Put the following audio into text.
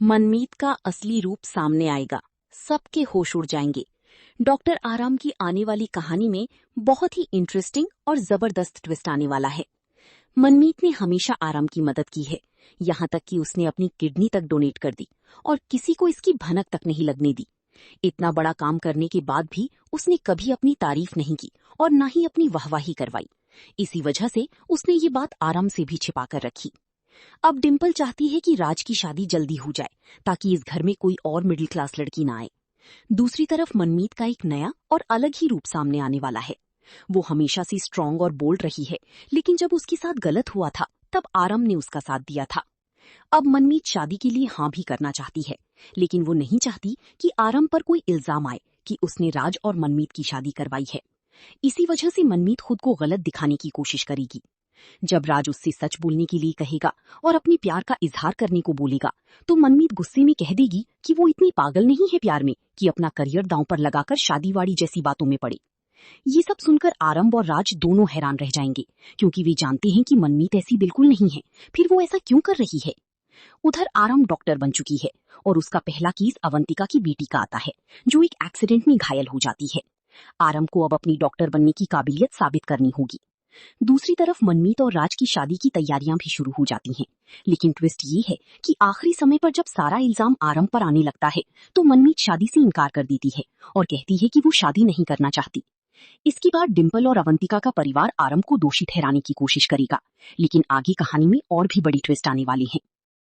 मनमीत का असली रूप सामने आएगा, सबके होश उड़ जाएंगे। डॉक्टर आराम की आने वाली कहानी में बहुत ही इंटरेस्टिंग और जबरदस्त ट्विस्ट आने वाला है। मनमीत ने हमेशा आराम की मदद की है, यहाँ तक कि उसने अपनी किडनी तक डोनेट कर दी और किसी को इसकी भनक तक नहीं लगने दी। इतना बड़ा काम करने के बाद भी उसने कभी अपनी तारीफ नहीं की और न ही अपनी वाहवाही करवाई। इसी वजह से उसने ये बात आराम से भी छिपा कर रखी। अब डिम्पल चाहती है कि राज की शादी जल्दी हो जाए ताकि इस घर में कोई और मिडिल क्लास लड़की ना आए। दूसरी तरफ मनमीत का एक नया और अलग ही रूप सामने आने वाला है। वो हमेशा से स्ट्रांग और बोल्ड रही है, लेकिन जब उसके साथ गलत हुआ था तब आराम ने उसका साथ दिया था। अब मनमीत शादी के लिए हाँ भी करना चाहती है, लेकिन वो नहीं चाहती कि आराम पर कोई इल्जाम आए कि उसने राज और मनमीत की शादी करवाई है। इसी वजह से मनमीत खुद को गलत दिखाने की कोशिश करेगी। जब राज उससे सच बोलने के लिए कहेगा और अपने प्यार का इजहार करने को बोलेगा, तो मनमीत गुस्से में कह देगी कि वो इतनी पागल नहीं है प्यार में कि अपना करियर दांव पर लगाकर शादीवाड़ी जैसी बातों में पड़े। ये सब सुनकर आरंभ और राज दोनों हैरान रह जाएंगे, क्योंकि वे जानते हैं कि मनमीत ऐसी बिल्कुल नहीं है। फिर वो ऐसा क्यों कर रही है? उधर आरंभ डॉक्टर बन चुकी है और उसका पहला केस अवंतिका की बेटी का आता है, जो एक एक्सीडेंट में घायल हो जाती है। आरंभ को अब अपनी डॉक्टर बनने की काबिलियत साबित करनी होगी। दूसरी तरफ मनमीत और राज की शादी की तैयारियां भी शुरू हो जाती हैं, लेकिन ट्विस्ट ये है कि आखिरी समय पर जब सारा इल्जाम आरंभ पर आने लगता है, तो मनमीत शादी से इनकार कर देती है और कहती है कि वो शादी नहीं करना चाहती। इसके बाद डिम्पल और अवंतिका का परिवार आरंभ को दोषी ठहराने की कोशिश करेगा, लेकिन आगे कहानी में और भी बड़ी ट्विस्ट आने वाली है।